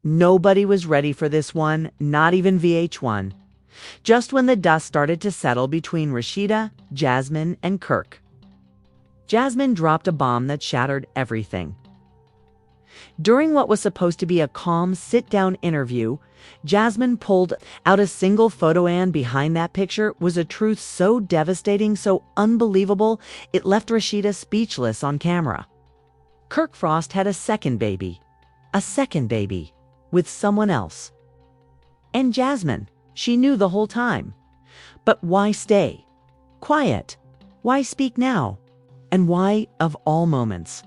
Nobody was ready for this one, not even VH1. Just when the dust started to settle between Rasheeda, Jasmine, and Kirk, Jasmine dropped a bomb that shattered everything. During what was supposed to be a calm sit-down interview, Jasmine pulled out a single photo, and behind that picture was a truth so devastating, so unbelievable, it left Rasheeda speechless on camera. Kirk Frost had a second baby, with someone else. And Jasmine, she knew the whole time. But why stay quiet? Why speak now? And why, of all moments,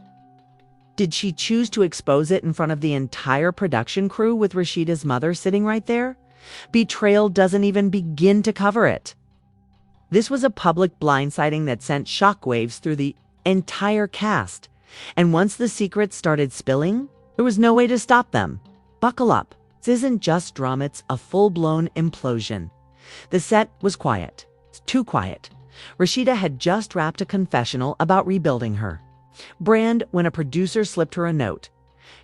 did she choose to expose it in front of the entire production crew with Rasheeda's mother sitting right there? Betrayal doesn't even begin to cover it. This was a public blindsiding that sent shockwaves through the entire cast. And once the secrets started spilling, there was no way to stop them. Buckle up. This isn't just drama, it's a full-blown implosion. The set was quiet. Too quiet. Rasheeda had just wrapped a confessional about rebuilding her brand when a producer slipped her a note.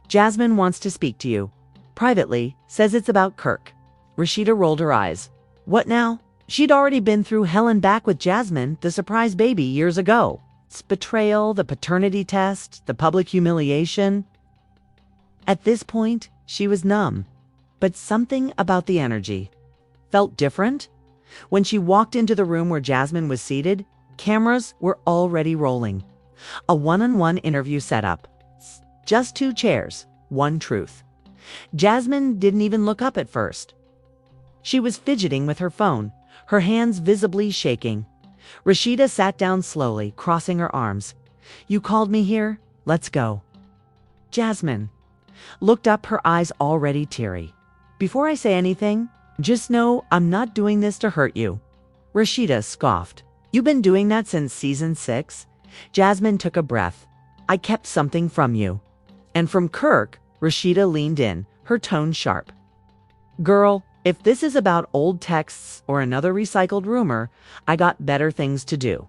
Jasmine wants to speak to you. Privately, says it's about Kirk. Rasheeda rolled her eyes. What now? She'd already been through hell and back with Jasmine, the surprise baby, years ago. It's betrayal, the paternity test, the public humiliation. At this point, she was numb. But something about the energy felt different. When she walked into the room where Jasmine was seated, cameras were already rolling. A one-on-one interview setup. Just 2 chairs, 1 truth. Jasmine didn't even look up at first. She was fidgeting with her phone, her hands visibly shaking. Rasheeda sat down slowly, crossing her arms. You called me here? Let's go. Jasmine looked up, her eyes already teary. Before I say anything, just know I'm not doing this to hurt you. Rasheeda scoffed. You've been doing that since season 6? Jasmine took a breath. I kept something from you. And from Kirk, Rasheeda leaned in, her tone sharp. Girl, if this is about old texts or another recycled rumor, I got better things to do.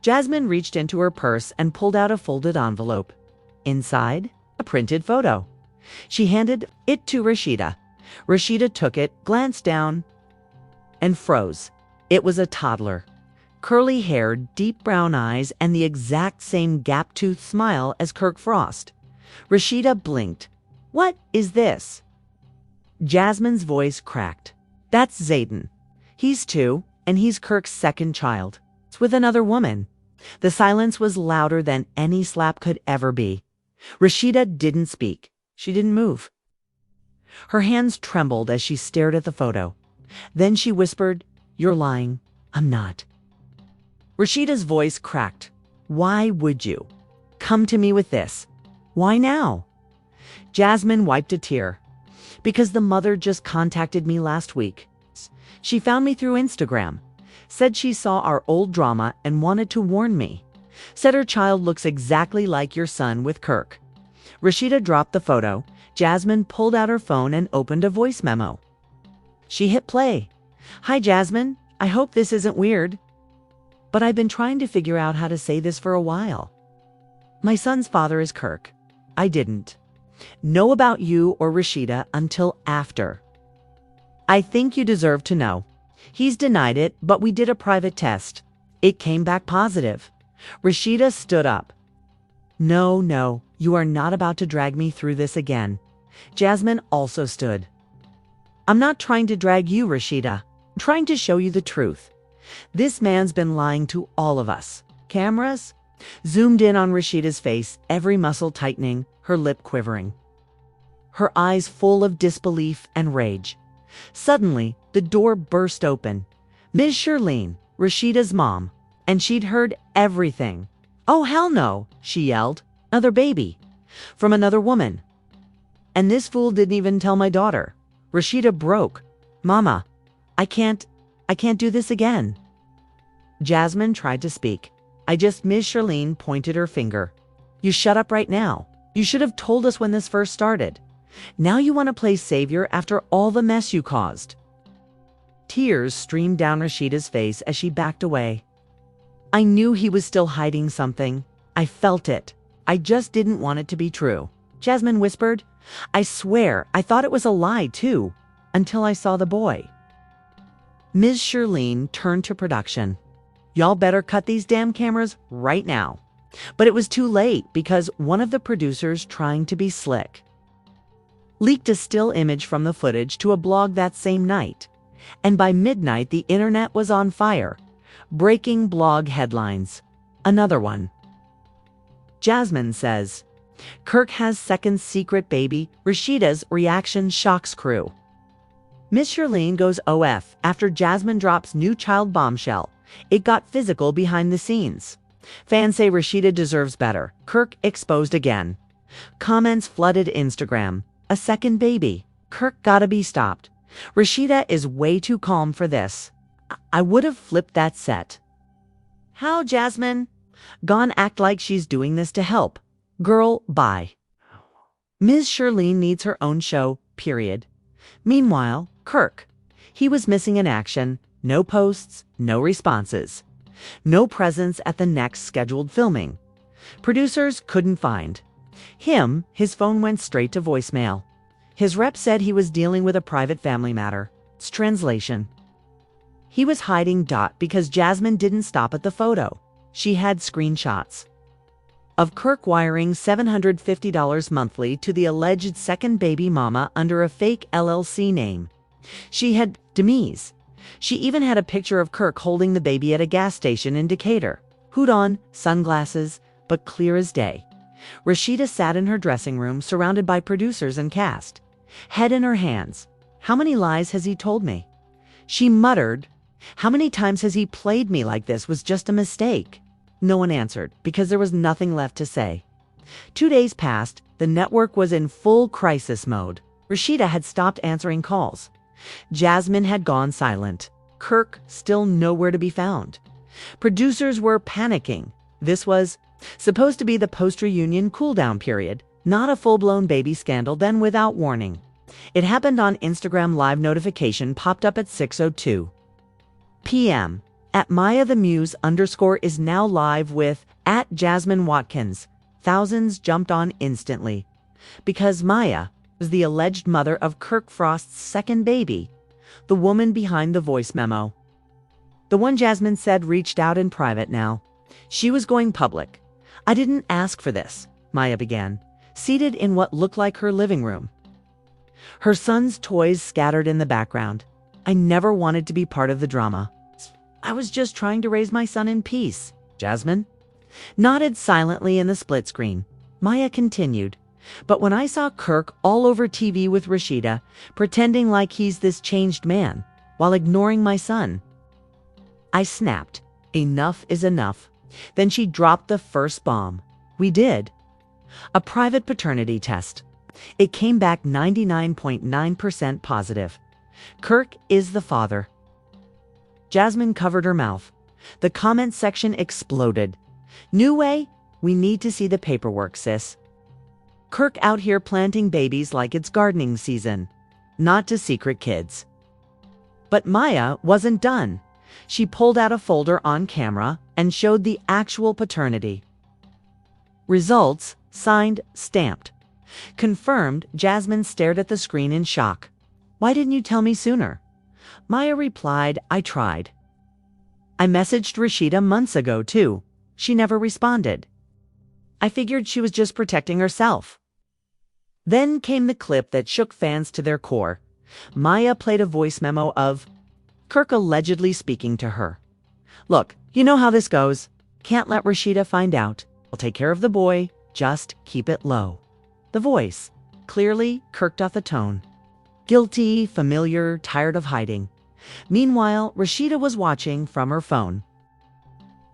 Jasmine reached into her purse and pulled out a folded envelope. Inside, a printed photo. She handed it to Rasheeda. Rasheeda took it, glanced down, and froze. It was a toddler. Curly hair, deep brown eyes, and the exact same gap-toothed smile as Kirk Frost. Rasheeda blinked. What is this? Jasmine's voice cracked. That's Zayden. He's 2, and he's Kirk's second child. It's with another woman. The silence was louder than any slap could ever be. Rasheeda didn't speak. She didn't move. Her hands trembled as she stared at the photo. Then she whispered, You're lying. I'm not. Rasheeda's voice cracked. Why would you come to me with this? Why now? Jasmine wiped a tear. Because the mother just contacted me last week. She found me through Instagram. Said she saw our old drama and wanted to warn me. Said her child looks exactly like your son with Kirk. Rasheeda dropped the photo. Jasmine pulled out her phone and opened a voice memo. She hit play. Hi, Jasmine. I hope this isn't weird. But I've been trying to figure out how to say this for a while. My son's father is Kirk. I didn't know about you or Rasheeda until after. I think you deserve to know. He's denied it, but we did a private test. It came back positive. Rasheeda stood up. No, you are not about to drag me through this again. Jasmine also stood. I'm not trying to drag you, Rasheeda. I'm trying to show you the truth. This man's been lying to all of us. Cameras zoomed in on Rasheeda's face, every muscle tightening, her lip quivering. Her eyes full of disbelief and rage. Suddenly, the door burst open. Ms. Shirlene, Rasheeda's mom, and she'd heard everything. Oh, hell no, she yelled. Another baby. From another woman. And this fool didn't even tell my daughter. Rasheeda broke. Mama, I can't do this again. Jasmine tried to speak. Ms. Shirlene pointed her finger. You shut up right now. You should have told us when this first started. Now you want to play savior after all the mess you caused. Tears streamed down Rasheeda's face as she backed away. I knew he was still hiding something. I felt it. I just didn't want it to be true. Jasmine whispered, I swear, I thought it was a lie too, until I saw the boy. Ms. Shirlene turned to production. Y'all better cut these damn cameras right now. But it was too late because one of the producers, trying to be slick, leaked a still image from the footage to a blog that same night. And by midnight, the internet was on fire. Breaking blog headlines. Another one. Jasmine says, Kirk has second secret baby. Rasheeda's reaction shocks crew. Miss Shirlene goes OF after Jasmine drops new child bombshell. It got physical behind the scenes. Fans say Rasheeda deserves better. Kirk exposed again. Comments flooded Instagram. A second baby. Kirk gotta be stopped. Rasheeda is way too calm for this. I would have flipped that set. How, Jasmine? Gone act like she's doing this to help. Girl, bye. Ms. Shirlene needs her own show, period. Meanwhile, Kirk. He was missing in action. No posts, no responses. No presence at the next scheduled filming. Producers couldn't find him. His phone went straight to voicemail. His rep said he was dealing with a private family matter. It's translation. He was hiding. Because Jasmine didn't stop at the photo. She had screenshots of Kirk wiring $750 monthly to the alleged second baby mama under a fake LLC name. She had Demise. She even had a picture of Kirk holding the baby at a gas station in Decatur. Hood on, sunglasses, but clear as day. Rasheeda sat in her dressing room surrounded by producers and cast. Head in her hands. How many lies has he told me? She muttered. How many times has he played me like this was just a mistake? No one answered because there was nothing left to say. 2 days passed. The network was in full crisis mode. Rasheeda had stopped answering calls. Jasmine had gone silent. Kirk still nowhere to be found. Producers were panicking. This was supposed to be the post-reunion cool-down period, not a full-blown baby scandal. Then, without warning, it happened on Instagram Live. Notification popped up at 6:02 p.m. at Maya the Muse _ is now live with @Jasmine Watkins. Thousands jumped on instantly because Maya was the alleged mother of Kirk Frost's second baby, the woman behind the voice memo. The one Jasmine said reached out in private now. She was going public. I didn't ask for this, Maya began, seated in what looked like her living room. Her son's toys scattered in the background. I never wanted to be part of the drama. I was just trying to raise my son in peace. Jasmine nodded silently in the split screen. Maya continued. But when I saw Kirk all over TV with Rasheeda, pretending like he's this changed man, while ignoring my son, I snapped. Enough is enough. Then she dropped the first bomb. We did a private paternity test. It came back 99.9% positive. Kirk is the father. Jasmine covered her mouth. The comment section exploded. New way? We need to see the paperwork, sis. Kirk out here planting babies like it's gardening season, not to secret kids. But Maya wasn't done. She pulled out a folder on camera and showed the actual paternity results, signed, stamped. Confirmed. Jasmine stared at the screen in shock. Why didn't you tell me sooner? Maya replied, I tried. I messaged Rasheeda months ago too. She never responded. I figured she was just protecting herself. Then came the clip that shook fans to their core. Maya played a voice memo of Kirk allegedly speaking to her. Look, you know how this goes. Can't let Rasheeda find out. I'll take care of the boy. Just keep it low. The voice. Clearly, Kirk off the tone. Guilty, familiar, tired of hiding. Meanwhile, Rasheeda was watching from her phone.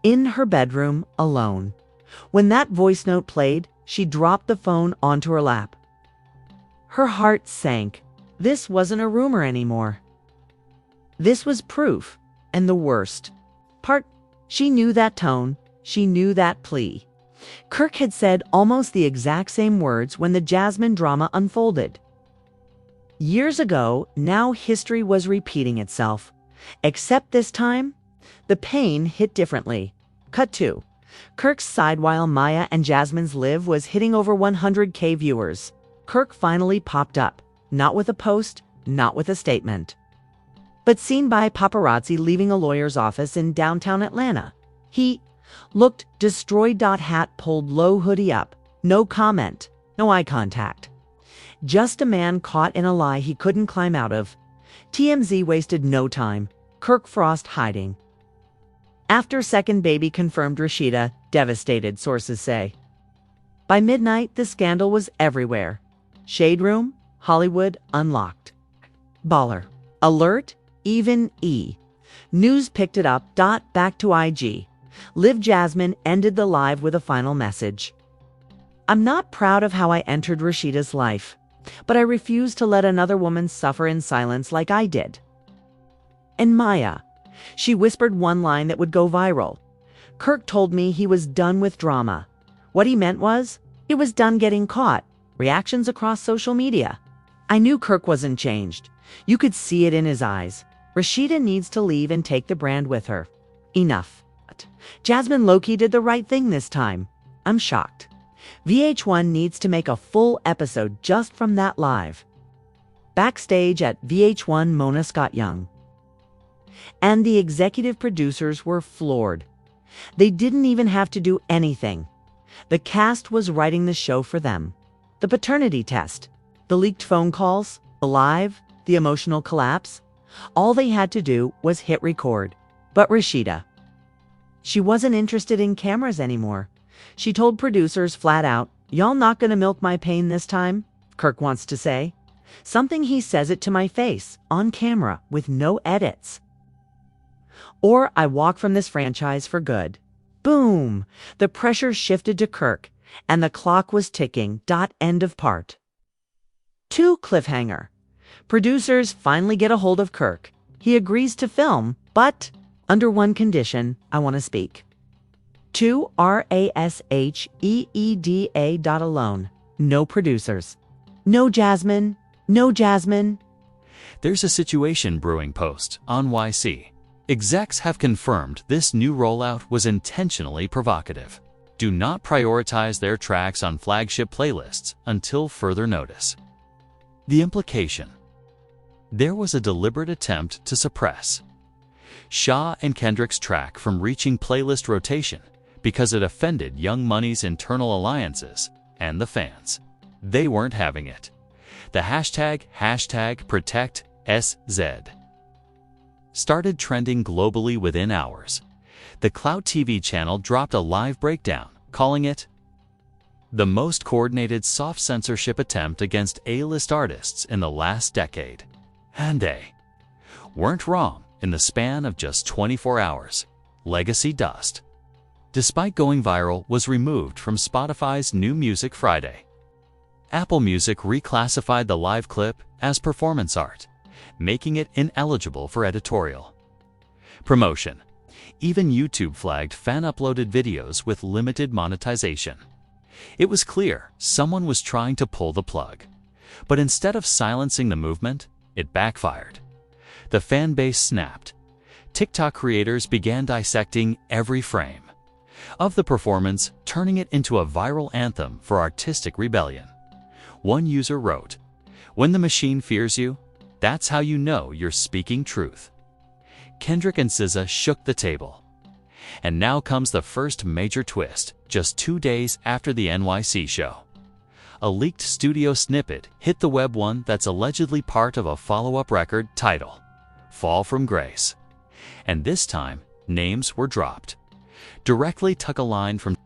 In her bedroom, alone. When that voice note played, she dropped the phone onto her lap. Her heart sank. This wasn't a rumor anymore. This was proof, and the worst part, she knew that tone, she knew that plea. Kirk had said almost the exact same words when the Jasmine drama unfolded. Years ago, now history was repeating itself. Except this time, the pain hit differently. Cut 2. Kirk's side while Maya and Jasmine's live was hitting over 100K viewers. Kirk finally popped up, not with a post, not with a statement, but seen by paparazzi leaving a lawyer's office in downtown Atlanta. He looked destroyed. Hat pulled low, hoodie up, no comment, no eye contact. Just a man caught in a lie he couldn't climb out of. TMZ wasted no time. Kirk Frost hiding. After second baby confirmed, Rasheeda devastated, sources say. By midnight, the scandal was everywhere. Shade Room, Hollywood unlocked. Baller. Alert, even E! News picked it up. Back to IG. Liv Jasmine ended the live with a final message. I'm not proud of how I entered Rasheeda's life, but I refuse to let another woman suffer in silence like I did. And Maya, she whispered one line that would go viral. Kirk told me he was done with drama. What he meant was, he was done getting caught. Reactions across social media. I knew Kirk wasn't changed. You could see it in his eyes. Rasheeda needs to leave and take the brand with her. Enough. Jasmine low-key did the right thing this time. I'm shocked. VH1 needs to make a full episode just from that live. Backstage at VH1, Mona Scott Young and the executive producers were floored. They didn't even have to do anything. The cast was writing the show for them. The paternity test, the leaked phone calls, the live, the emotional collapse. All they had to do was hit record. But Rasheeda, she wasn't interested in cameras anymore. She told producers flat out, "Y'all not gonna milk my pain this time?" Kirk wants to say. Something he says it to my face, on camera, with no edits. Or I walk from this franchise for good. Boom! The pressure shifted to Kirk, and the clock was ticking. End of part 2 cliffhanger. Producers finally get a hold of Kirk. He agrees to film, but under one condition. I want to speak. 2 RASHEEDA. Alone. No producers. No Jasmine. No Jasmine. There's a situation brewing, post on YC. Execs have confirmed this new rollout was intentionally provocative. Do not prioritize their tracks on flagship playlists until further notice. The implication: there was a deliberate attempt to suppress Shaw and Kendrick's track from reaching playlist rotation because it offended Young Money's internal alliances and the fans. They weren't having it. The hashtag #ProtectSZ started trending globally within hours. The Clout TV channel dropped a live breakdown, calling it the most coordinated soft censorship attempt against A-list artists in the last decade. And they weren't wrong. In the span of just 24 hours, Legacy Dust, despite going viral, was removed from Spotify's New Music Friday. Apple Music reclassified the live clip as performance art, making it ineligible for editorial promotion. Even YouTube flagged fan-uploaded videos with limited monetization. It was clear someone was trying to pull the plug. But instead of silencing the movement, it backfired. The fan base snapped. TikTok creators began dissecting every frame of the performance, turning it into a viral anthem for artistic rebellion. One user wrote, "When the machine fears you, that's how you know you're speaking truth." Kendrick and SZA shook the table. And now comes the first major twist, just 2 days after the NYC show. A leaked studio snippet hit the web, one that's allegedly part of a follow-up record titled Fall from Grace. And this time, names were dropped. Directly took a line from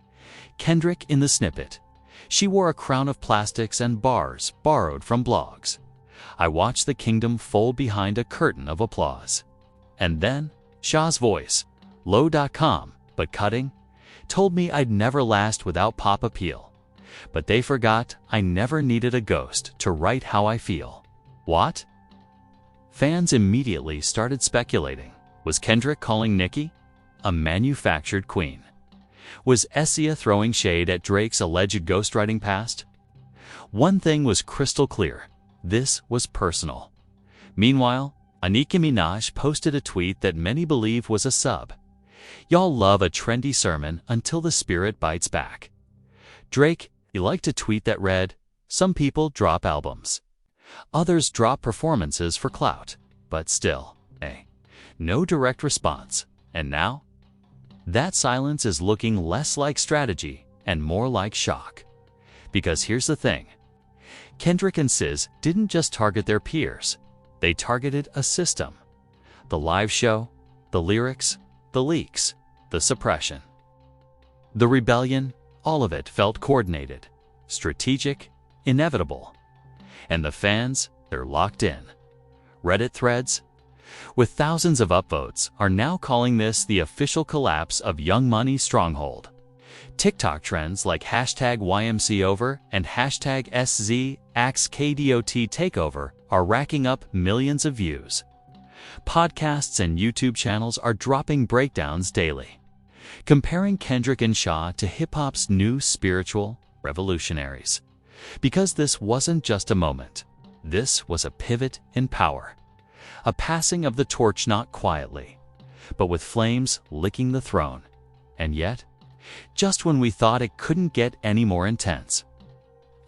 Kendrick in the snippet. She wore a crown of plastics and bars borrowed from blogs. I watched the kingdom fold behind a curtain of applause. And then, Shaw's voice, low.com, but cutting, told me I'd never last without pop appeal. But they forgot I never needed a ghost to write how I feel. What? Fans immediately started speculating. Was Kendrick calling Nicki a manufactured queen? Was Essia throwing shade at Drake's alleged ghostwriting past? One thing was crystal clear. This was personal. Meanwhile, Nicki Minaj posted a tweet that many believe was a sub. "Y'all love a trendy sermon until the spirit bites back." Drake, he liked a tweet that read, Some people drop albums. Others drop performances for clout, but still, no direct response. And now? That silence is looking less like strategy and more like shock. Because here's the thing. Kendrick and SZA didn't just target their peers. They targeted a system. The live show, the lyrics, the leaks, the suppression. The rebellion, all of it felt coordinated, strategic, inevitable. And the fans, they're locked in. Reddit threads, with thousands of upvotes, are now calling this the official collapse of Young Money's stronghold. TikTok trends like #YMCOver and #SZAXKDOT takeover are racking up millions of views. Podcasts and YouTube channels are dropping breakdowns daily, comparing Kendrick and Shaw to hip-hop's new spiritual revolutionaries. Because this wasn't just a moment. This was a pivot in power. A passing of the torch not quietly, but with flames licking the throne. And yet, just when we thought it couldn't get any more intense,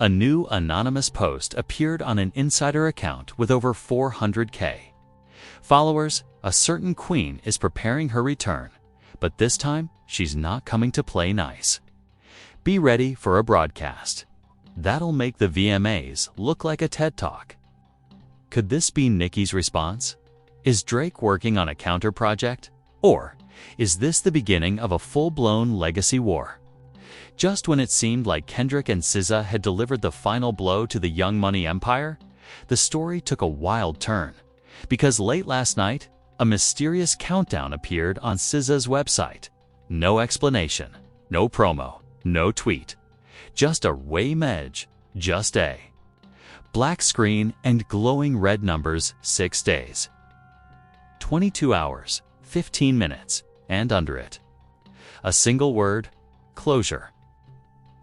a new anonymous post appeared on an insider account with over 400K followers. A certain queen is preparing her return, but this time she's not coming to play nice. Be ready for a broadcast that'll make the VMAs look like a TED Talk. Could this be Nicki's response? Is Drake working on a counter project? Or is this the beginning of a full-blown legacy war? Just when it seemed like Kendrick and SZA had delivered the final blow to the Young Money empire, the story took a wild turn. Because late last night, a mysterious countdown appeared on SZA's website. No explanation, no promo, no tweet. Just a Way-Medj, just a black screen and glowing red numbers. 6 days, 22 hours, 15 minutes, and under it, a single word: closure.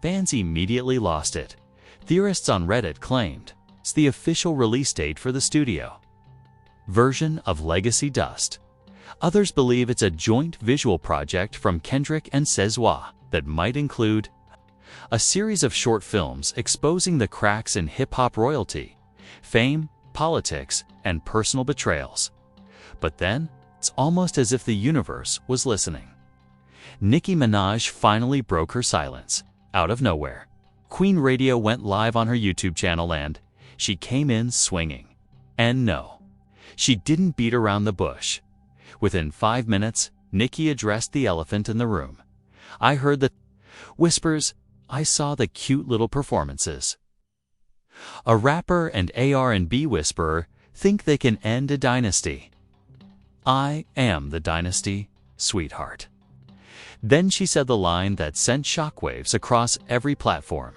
Fans immediately lost it. Theorists on Reddit claimed it's the official release date for the studio version of Legacy Dust. Others believe it's a joint visual project from Kendrick and SZA that might include a series of short films exposing the cracks in hip-hop royalty, fame, politics, and personal betrayals. But then, it's almost as if the universe was listening. Nicki Minaj finally broke her silence. Out of nowhere, Queen Radio went live on her YouTube channel and she came in swinging. And no, she didn't beat around the bush. Within 5 minutes, Nicki addressed the elephant in the room. I heard the whispers. I saw the cute little performances. A rapper and R&B whisperer think they can end a dynasty. I am the dynasty, sweetheart. Then she said the line that sent shockwaves across every platform.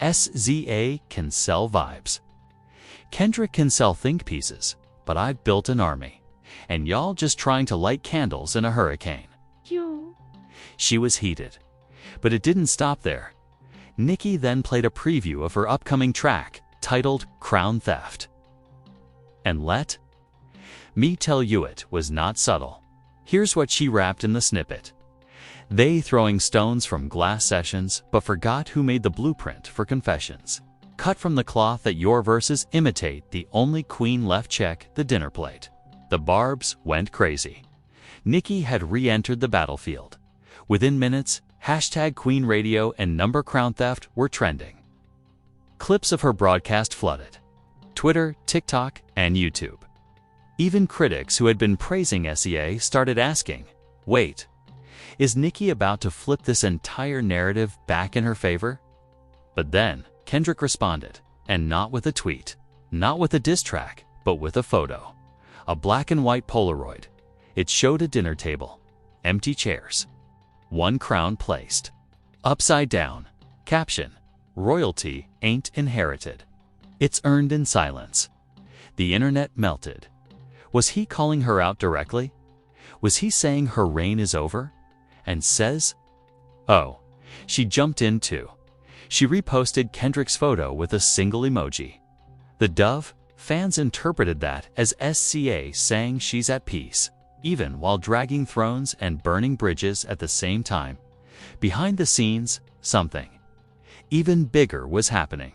SZA can sell vibes. Kendrick can sell think pieces, but I've built an army, and y'all just trying to light candles in a hurricane. She was heated, but it didn't stop there. Nicki then played a preview of her upcoming track, titled Crown Theft. And let me tell you, it was not subtle. Here's what she rapped in the snippet. They throwing stones from glass sessions, but forgot who made the blueprint for confessions. Cut from the cloth that your verses imitate the only queen left, check the dinner plate. The barbs went crazy. Nicki had re-entered the battlefield. Within minutes, #Queen Radio and Crown Theft were trending. Clips of her broadcast flooded Twitter, TikTok, and YouTube. Even critics who had been praising SZA started asking, wait, is Nicki about to flip this entire narrative back in her favor? But then, Kendrick responded, and not with a tweet, not with a diss track, but with a photo. A black and white Polaroid. It showed a dinner table, empty chairs, one crown placed upside down. Caption: royalty ain't inherited. It's earned in silence. The internet melted. Was he calling her out directly? Was he saying her reign is over? And says, oh, she jumped in too. She reposted Kendrick's photo with a single emoji. The dove, fans interpreted that as SZA saying she's at peace, even while dragging thrones and burning bridges at the same time. Behind the scenes, something even bigger was happening.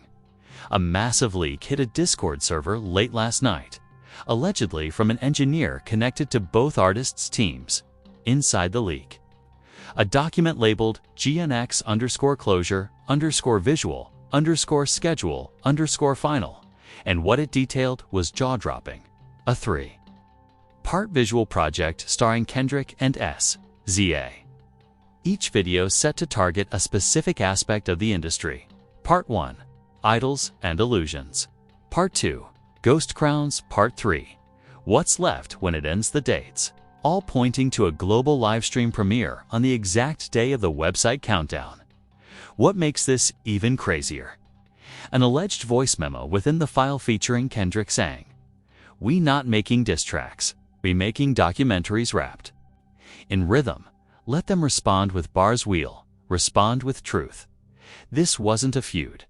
A massive leak hit a Discord server late last night, allegedly from an engineer connected to both artists' teams. Inside the leak, a document labeled GNX_closure_visual_schedule_final, and what it detailed was jaw-dropping. A 3-part visual project starring Kendrick and SZA. Each video set to target a specific aspect of the industry. Part 1, Idols and Illusions. Part 2, Ghost Crowns. Part 3, What's Left When It Ends. The dates, all pointing to a global livestream premiere on the exact day of the website countdown. What makes this even crazier? An alleged voice memo within the file featuring Kendrick saying, "We not making diss tracks, we making documentaries wrapped in rhythm. Let them respond with bars, we'll respond with truth." This wasn't a feud.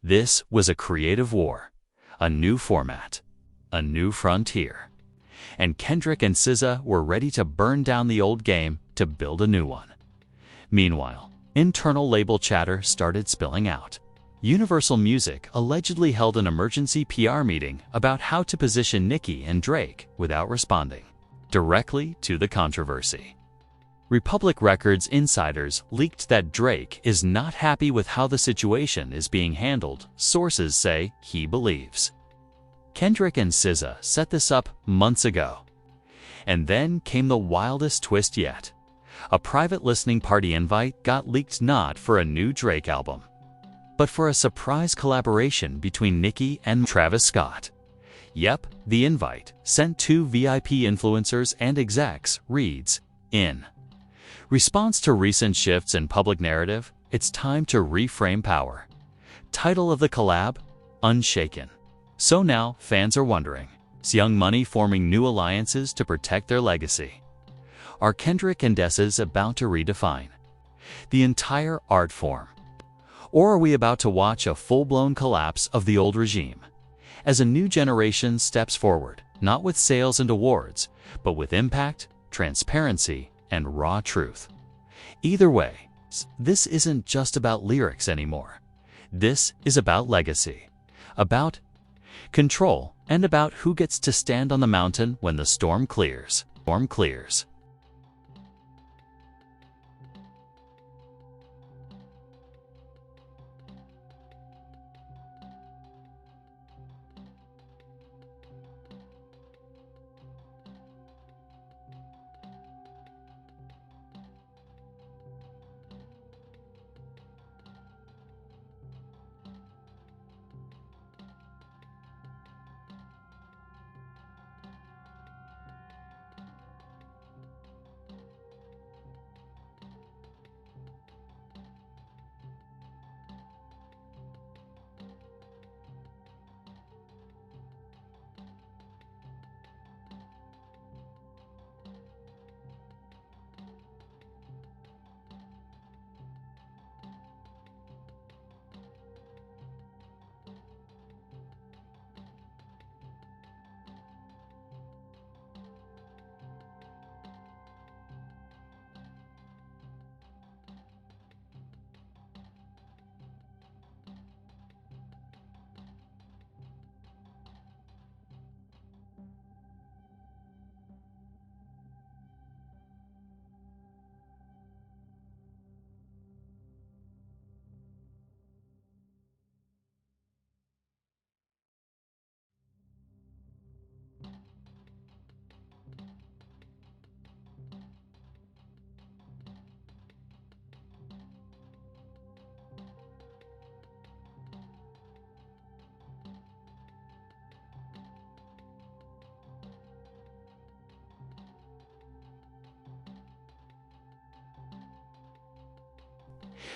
This was a creative war, a new format, a new frontier. And Kendrick and SZA were ready to burn down the old game to build a new one. Meanwhile, internal label chatter started spilling out. Universal Music allegedly held an emergency PR meeting about how to position Nicki and Drake without responding directly to the controversy. Republic Records insiders leaked that Drake is not happy with how the situation is being handled. Sources say he believes Kendrick and SZA set this up months ago. And then came the wildest twist yet. A private listening party invite got leaked, not for a new Drake album, but for a surprise collaboration between Nicki and Travis Scott. Yep, the invite, sent to VIP influencers and execs, reads, "In response to recent shifts in public narrative, it's time to reframe power." Title of the collab, Unshaken. So now fans are wondering, is Young Money forming new alliances to protect their legacy? Are Kendrick and SZA about to redefine the entire art form? Or are we about to watch a full-blown collapse of the old regime as a new generation steps forward, not with sales and awards, but with impact, transparency, and raw truth? Either way, this isn't just about lyrics anymore. This is about legacy, about control, and about who gets to stand on the mountain when the storm clears.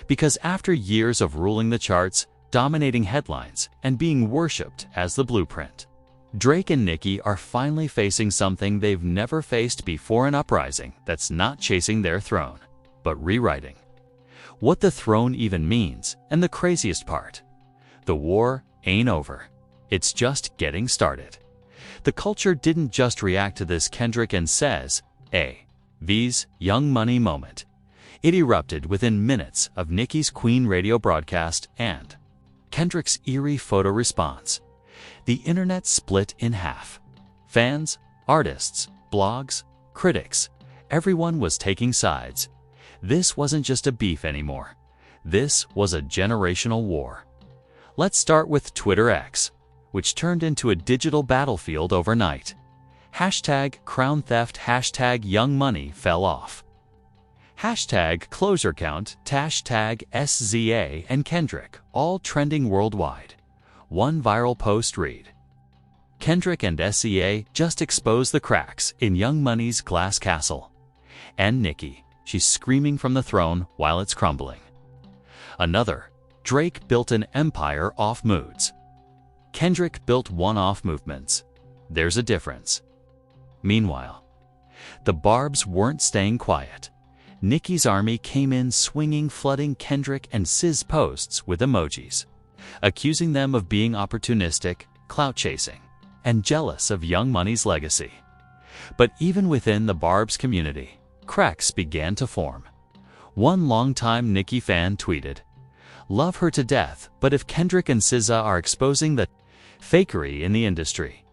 Because after years of ruling the charts, dominating headlines, and being worshipped as the blueprint, Drake and Nicki are finally facing something they've never faced before: an uprising that's not chasing their throne, but rewriting what the throne even means. And the craziest part, the war ain't over. It's just getting started. The culture didn't just react to this Kendrick and SZA's Young Money moment. It erupted within minutes of Nicki's Queen radio broadcast and Kendrick's eerie photo response. The internet split in half. Fans, artists, blogs, critics, everyone was taking sides. This wasn't just a beef anymore. This was a generational war. Let's start with Twitter X, which turned into a digital battlefield overnight. Hashtag crown theft, hashtag young money fell off. Hashtag closure count, hashtag SZA and Kendrick, all trending worldwide. One viral post read: Kendrick and SZA just exposed the cracks in Young Money's glass castle. And Nicki, she's screaming from the throne while it's crumbling. Another: Drake built an empire off moods. Kendrick built one-off movements. There's a difference. Meanwhile, the Barbs weren't staying quiet. Nicki's army came in swinging, flooding Kendrick and SZA's posts with emojis, accusing them of being opportunistic, clout-chasing, and jealous of Young Money's legacy. But even within the Barbs community, cracks began to form. One longtime Nicki fan tweeted, "Love her to death, but if Kendrick and SZA are exposing the fakery in the industry,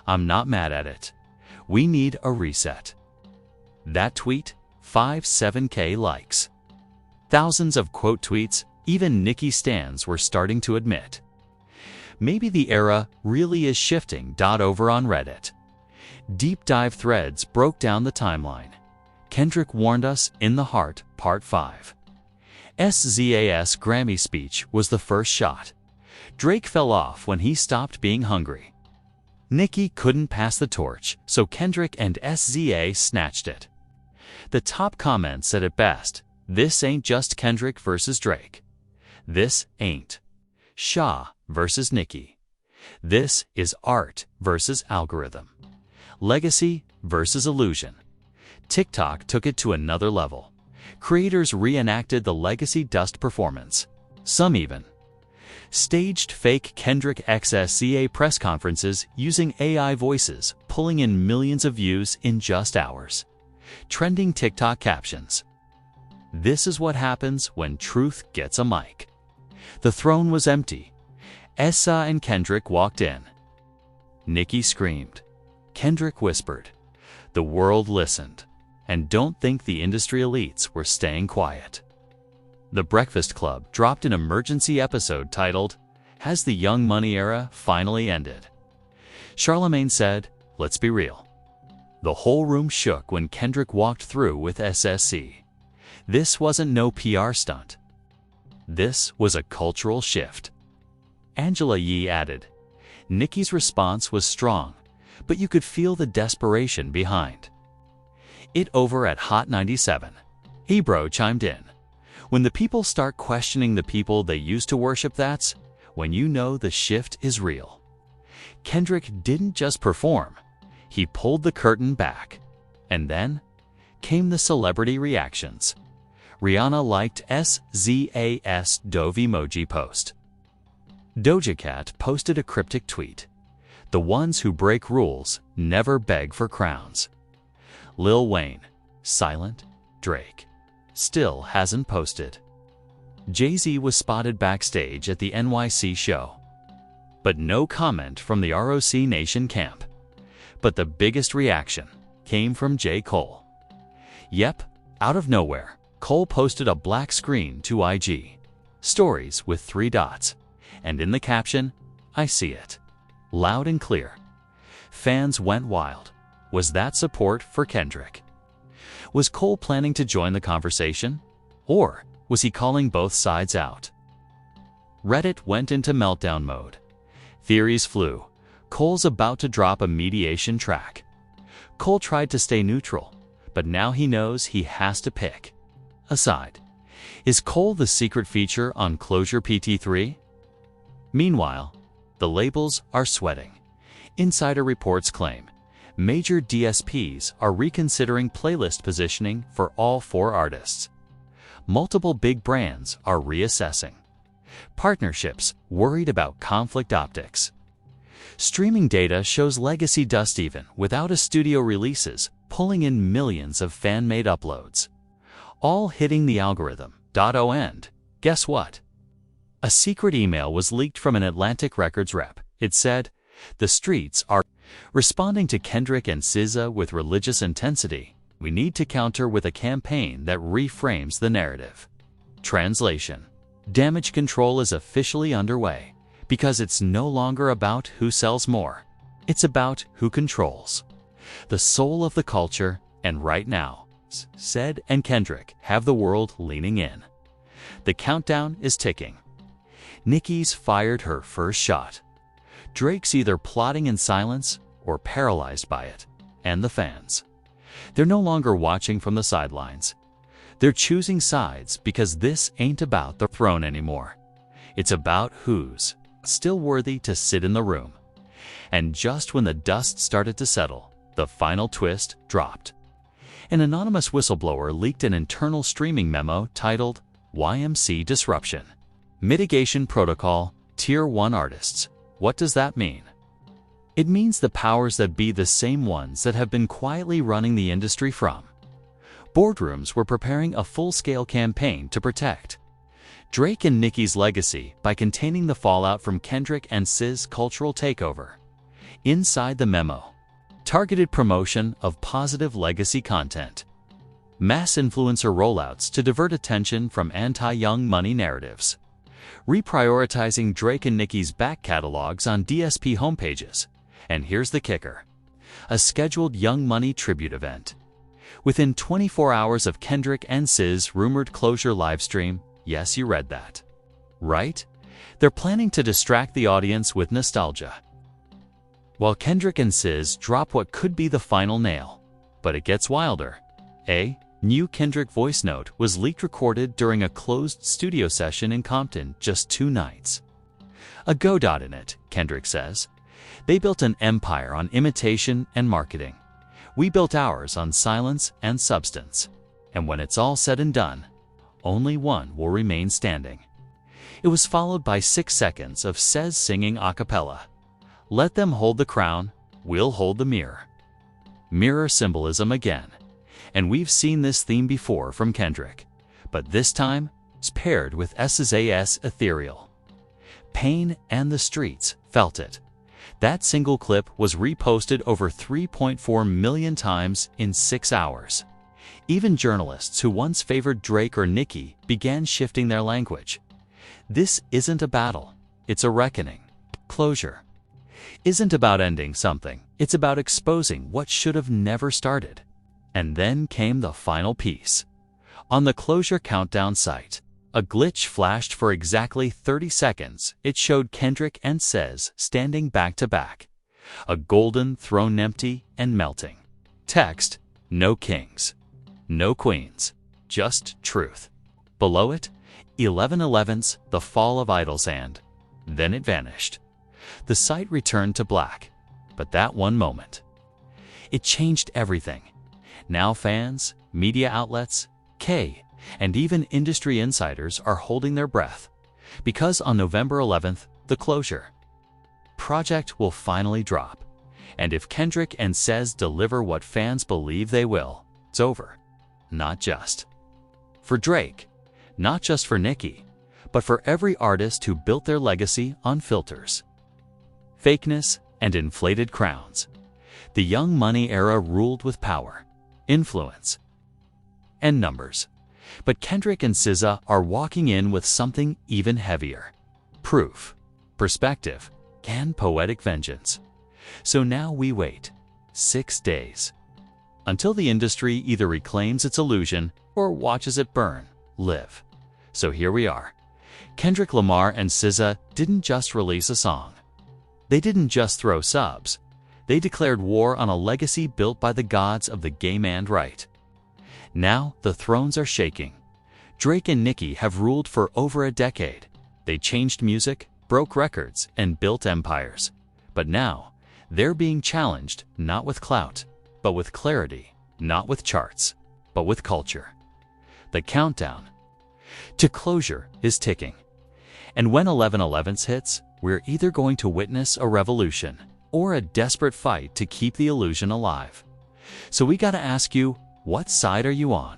I'm not mad at it. We need a reset." That tweet, 57K likes. Thousands of quote tweets, even Nicki stans were starting to admit. Maybe the era really is shifting. Over on Reddit, deep dive threads broke down the timeline. Kendrick warned us in the heart, part 5. SZA's Grammy speech was the first shot. Drake fell off when he stopped being hungry. Nicki couldn't pass the torch, so Kendrick and SZA snatched it. The top comment said it best: "This ain't just Kendrick versus Drake. This ain't Shaw versus Nicki. This is art versus algorithm. Legacy versus illusion." TikTok took it to another level. Creators reenacted the Legacy Dust performance. Some even staged fake Kendrick x SZA press conferences using AI voices, pulling in millions of views in just hours. Trending TikTok captions: "This is what happens when truth gets a mic." The throne was empty. SZA and Kendrick walked in. Nicki screamed. Kendrick whispered. The world listened. And don't think the industry elites were staying quiet. The Breakfast Club dropped an emergency episode titled, "Has the Young Money Era Finally Ended?" Charlemagne said, "Let's be real." The whole room shook when Kendrick walked through with SSC. This wasn't no PR stunt. This was a cultural shift. Angela Yee added, "Nicki's response was strong, but you could feel the desperation behind it." Over at Hot 97, Ebro chimed in, "When the people start questioning the people they used to worship, that's when you know the shift is real." Kendrick didn't just perform, he pulled the curtain back. And then came the celebrity reactions. Rihanna liked SZA's Dove emoji post. Doja Cat posted a cryptic tweet: "The ones who break rules never beg for crowns." Lil Wayne, silent. Drake still hasn't posted. Jay-Z was spotted backstage at the NYC show, but no comment from the ROC Nation camp. But the biggest reaction came from J. Cole. Yep, out of nowhere, Cole posted a black screen to IG Stories with 3 dots, and in the caption, "I see it." Loud and clear. Fans went wild. Was that support for Kendrick? Was Cole planning to join the conversation? Or was he calling both sides out? Reddit went into meltdown mode. Theories flew. Cole's about to drop a mediation track. Cole tried to stay neutral, but now he knows he has to pick a side. Is Cole the secret feature on Closure PT3? Meanwhile, the labels are sweating. Insider reports claim major DSPs are reconsidering playlist positioning for all 4 artists. Multiple big brands are reassessing. Partnerships worried about conflict optics. Streaming data shows Legacy Dust even without a studio releases, pulling in millions of fan-made uploads. All hitting the algorithm. And guess what? A secret email was leaked from an Atlantic Records rep. It said, "The streets are responding to Kendrick and SZA with religious intensity. We need to counter with a campaign that reframes the narrative." Translation: damage control is officially underway because it's no longer about who sells more. It's about who controls the soul of the culture, and right now, SZA and Kendrick have the world leaning in. The countdown is ticking. Nicki's fired her first shot. Drake's either plotting in silence or paralyzed by it. And the fans, they're no longer watching from the sidelines. They're choosing sides because this ain't about the throne anymore. It's about who's still worthy to sit in the room. And just when the dust started to settle, the final twist dropped. An anonymous whistleblower leaked an internal streaming memo titled YMC Disruption. Mitigation Protocol, Tier 1 Artists. What does that mean? It means the powers that be, the same ones that have been quietly running the industry from boardrooms, were preparing a full-scale campaign to protect Drake and Nicki's legacy by containing the fallout from Kendrick and SZA's cultural takeover. Inside the memo: targeted promotion of positive legacy content, mass influencer rollouts to divert attention from anti-Young Money narratives, reprioritizing Drake and Nicki's back catalogs on DSP homepages, and here's the kicker: a scheduled Young Money tribute event. Within 24 hours of Kendrick and SZA's rumored closure livestream, yes, you read that right, they're planning to distract the audience with nostalgia, while Kendrick and SZA drop what could be the final nail. But it gets wilder. A new Kendrick voice note was leaked, recorded during a closed studio session in Compton just 2 nights ago. In it, Kendrick says, "They built an empire on imitation and marketing. We built ours on silence and substance. And when it's all said and done, only one will remain standing." It was followed by 6 seconds of SZA singing a cappella. "Let them hold the crown, we'll hold the mirror." Mirror symbolism again. And we've seen this theme before from Kendrick, but this time it's paired with SZA's ethereal pain, and the streets felt it. That single clip was reposted over 3.4 million times in 6 hours. Even journalists who once favored Drake or Nicki began shifting their language. This isn't a battle, it's a reckoning. Closure isn't about ending something, it's about exposing what should have never started. And then came the final piece. On the closure countdown site, a glitch flashed for exactly 30 seconds. It showed Kendrick and SZA standing back to back, a golden throne empty and melting. Text: no kings, no queens, just truth. Below it, 1111's The Fall of Idols, and then it vanished. The site returned to black, but that one moment, it changed everything. Now fans, media outlets, and even industry insiders are holding their breath, because on November 11th, the closure project will finally drop. And if Kendrick and SZA deliver what fans believe they will, it's over. Not just for Drake, not just for Nicki, but for every artist who built their legacy on filters, fakeness, and inflated crowns. The Young Money era ruled with power, influence, and numbers. But Kendrick and SZA are walking in with something even heavier: proof, perspective, and poetic vengeance. So now we wait 6 days until the industry either reclaims its illusion or watches it burn, live. So here we are. Kendrick Lamar and SZA didn't just release a song. They didn't just throw subs. They declared war on a legacy built by the gods of the gay man right. Now the thrones are shaking. Drake and Nicki have ruled for over a decade. They changed music, broke records, and built empires. But now, they're being challenged not with clout, but with clarity, not with charts, but with culture. The countdown to closure is ticking. And when 11/11 hits, we're either going to witness a revolution or a desperate fight to keep the illusion alive. So we gotta ask you, what side are you on?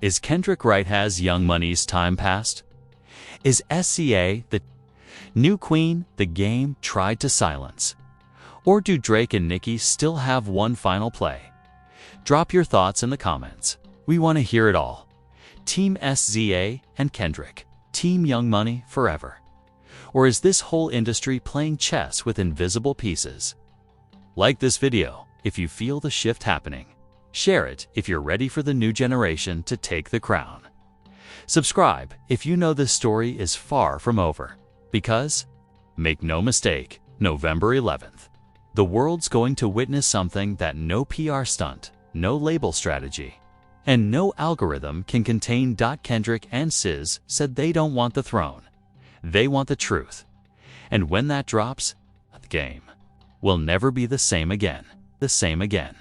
Is Kendrick right? Has Young Money's time passed? Is SCA the new queen the game tried to silence? Or do Drake and Nicki still have one final play? Drop your thoughts in the comments. We want to hear it all. Team SZA and Kendrick. Team Young Money forever. Or is this whole industry playing chess with invisible pieces? Like this video if you feel the shift happening. Share it if you're ready for the new generation to take the crown. Subscribe if you know this story is far from over. Because, make no mistake, November 11th, the world's going to witness something that no PR stunt, no label strategy, and no algorithm can contain. Kendrick and SZA said they don't want the throne. They want the truth. And when that drops, the game will never be the same again. The same again.